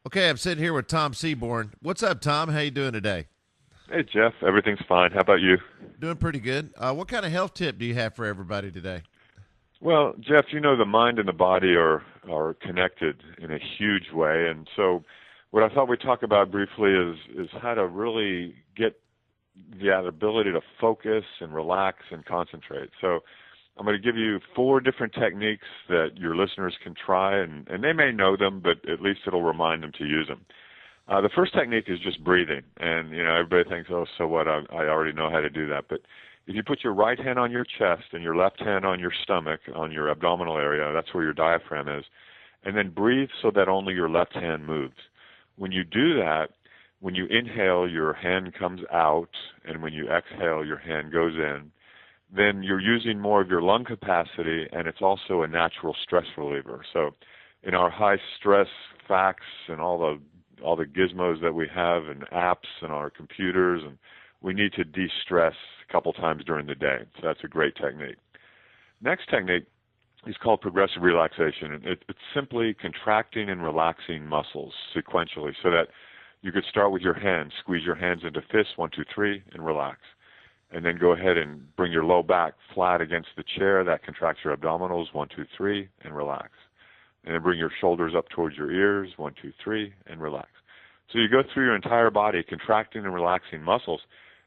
Okay, I'm sitting here with Tom Seabourne. What's up, Tom? How you doing today? Hey, Jeff. Everything's fine. How about you? Doing pretty good. What kind of health tip do you have for everybody today? Well, Jeff, the mind and the body are connected in a huge way, and so what I thought we'd talk about briefly is how to really get the ability to focus and relax and concentrate. So I'm going to give you four different techniques that your listeners can try, and they may know them, but at least it'll remind them to use them. The first technique is just breathing, and everybody thinks, oh, so what? I already know how to do that. But if you put your right hand on your chest and your left hand on your stomach, on your abdominal area, that's where your diaphragm is, and then breathe so that only your left hand moves. When you do that, when you inhale, your hand comes out, and when you exhale, your hand goes in. Then you're using more of your lung capacity, and it's also a natural stress reliever. So in our high stress facts and all the gizmos that we have and apps and our computers, and we need to de-stress a couple times during the day. So that's a great technique. Next technique is called progressive relaxation. And it's simply contracting and relaxing muscles sequentially so that you could start with your hands, squeeze your hands into fists, 1, 2, 3, and relax. And then go ahead and bring your low back flat against the chair. That contracts your abdominals, 1, 2, 3, and relax. And then bring your shoulders up towards your ears, 1, 2, 3, and relax. So you go through your entire body, contracting and relaxing muscles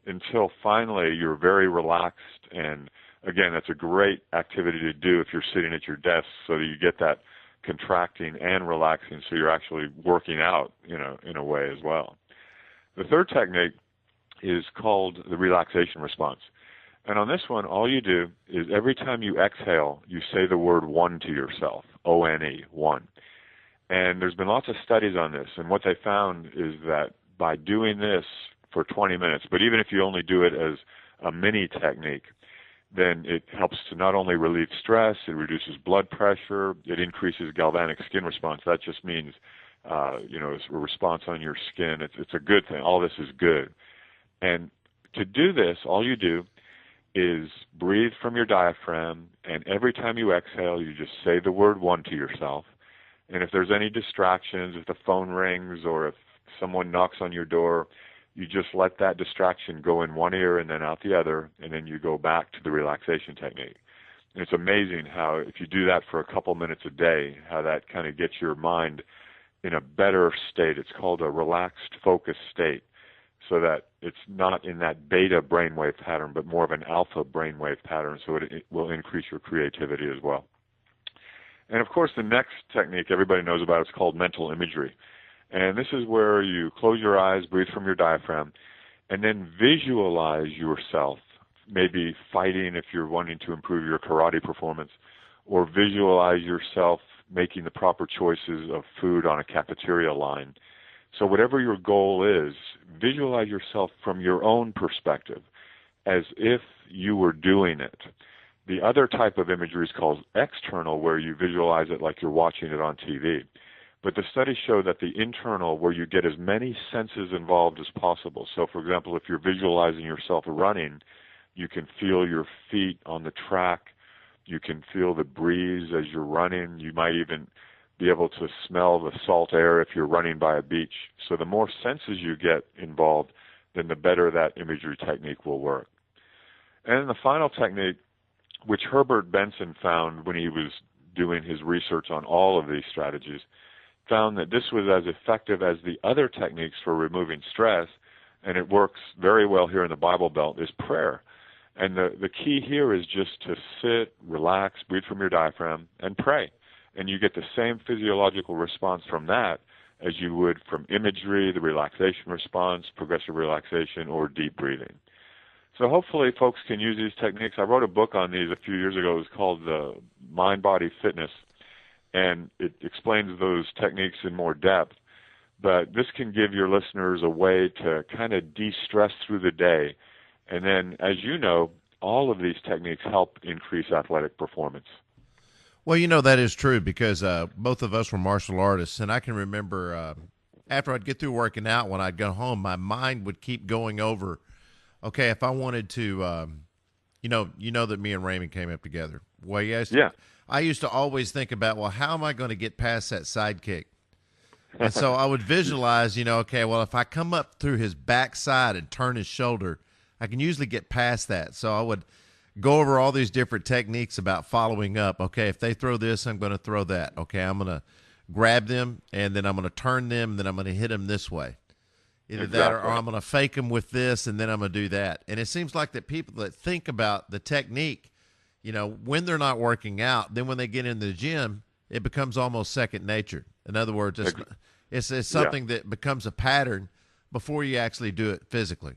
until finally you're very relaxed. And again, that's a great activity to do if you're sitting at your desk so that you get that contracting and relaxing so you're actually working out, in a way as well. The third technique is called the relaxation response. And on this one, all you do is every time you exhale, you say the word one to yourself, O-N-E, one. And there's been lots of studies on this, and what they found is that by doing this for 20 minutes, but even if you only do it as a mini technique, then it helps to not only relieve stress, it reduces blood pressure, it increases galvanic skin response. That just means, it's a response on your skin. It's a good thing. All this is good. And to do this, all you do is breathe from your diaphragm, and every time you exhale, you just say the word one to yourself. And if there's any distractions, if the phone rings or if someone knocks on your door, you just let that distraction go in one ear and then out the other, and then you go back to the relaxation technique. And it's amazing how if you do that for a couple minutes a day, how that kind of gets your mind in a better state. It's called a relaxed focus state, so that it's not in that beta brainwave pattern, but more of an alpha brainwave pattern, so it will increase your creativity as well. And of course, the next technique everybody knows about is called mental imagery. And this is where you close your eyes, breathe from your diaphragm, and then visualize yourself, maybe fighting if you're wanting to improve your karate performance, or visualize yourself making the proper choices of food on a cafeteria line. So whatever your goal is, visualize yourself from your own perspective, as if you were doing it. The other type of imagery is called external, where you visualize it like you're watching it on TV. But the studies show that the internal, where you get as many senses involved as possible. So, for example, if you're visualizing yourself running, you can feel your feet on the track. You can feel the breeze as you're running. You might even be able to smell the salt air if you're running by a beach. So the more senses you get involved, then the better that imagery technique will work. And then the final technique, which Herbert Benson found when he was doing his research on all of these strategies, found that this was as effective as the other techniques for removing stress, and it works very well here in the Bible Belt, is prayer. And the key here is just to sit, relax, breathe from your diaphragm, and pray. And you get the same physiological response from that as you would from imagery, the relaxation response, progressive relaxation, or deep breathing. So hopefully folks can use these techniques. I wrote a book on these a few years ago. It was called Mind, Body, Fitness, and it explains those techniques in more depth. But this can give your listeners a way to kind of de-stress through the day. And then, as you know, all of these techniques help increase athletic performance. Well, that is true because both of us were martial artists, and I can remember after I'd get through working out, when I'd go home, my mind would keep going over, okay, if I wanted to, that me and Raymond came up together. Well, yes, Yeah. I used to always think about, well, how am I going to get past that sidekick? And so I would visualize, okay, well, if I come up through his backside and turn his shoulder, I can usually get past that. So I would go over all these different techniques about following up. Okay, if they throw this, I'm going to throw that. Okay, I'm going to grab them, and then I'm going to turn them, and then I'm going to hit them this way. Either that, or I'm going to fake them with this, and then I'm going to do that. And it seems like that people that think about the technique, when they're not working out, then when they get in the gym, it becomes almost second nature. In other words, it's something that becomes a pattern before you actually do it physically.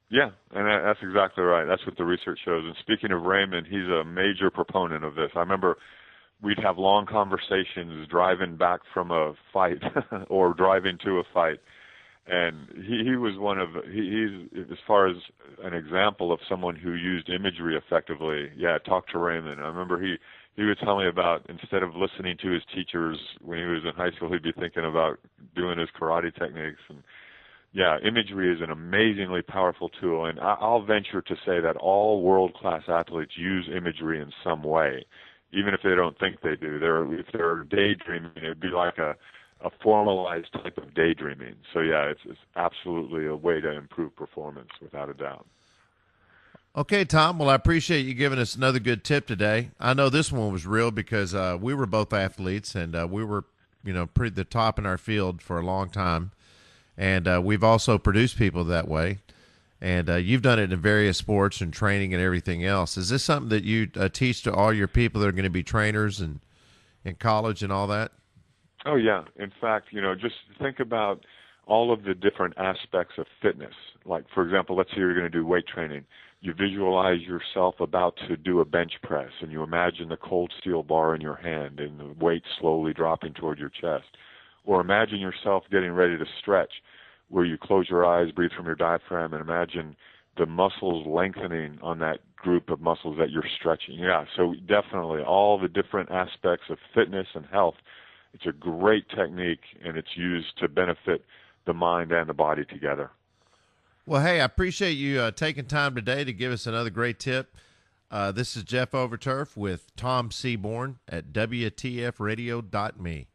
Yeah, and that's exactly right. That's what the research shows. And speaking of Raymond, he's a major proponent of this. I remember we'd have long conversations driving back from a fight or driving to a fight. And he was he's as far as an example of someone who used imagery effectively. Yeah, talk to Raymond. I remember he would tell me about, instead of listening to his teachers when he was in high school, he'd be thinking about doing his karate techniques. And yeah, imagery is an amazingly powerful tool, and I'll venture to say that all world-class athletes use imagery in some way, even if they don't think they do. If they're daydreaming, it'd be like a formalized type of daydreaming. So yeah, it's absolutely a way to improve performance, without a doubt. Okay, Tom. Well, I appreciate you giving us another good tip today. I know this one was real because we were both athletes, and we were, pretty the top in our field for a long time. And we've also produced people that way. And you've done it in various sports and training and everything else. Is this something that you teach to all your people that are going to be trainers and in college and all that? Oh, yeah. In fact, just think about all of the different aspects of fitness. Like, for example, let's say you're going to do weight training. You visualize yourself about to do a bench press, and you imagine the cold steel bar in your hand and the weight slowly dropping toward your chest. Or imagine yourself getting ready to stretch, where you close your eyes, breathe from your diaphragm, and imagine the muscles lengthening on that group of muscles that you're stretching. Yeah, so definitely all the different aspects of fitness and health. It's a great technique, and it's used to benefit the mind and the body together. Well, hey, I appreciate you taking time today to give us another great tip. This is Jeff Overturf with Tom Seabourne at WTFradio.me.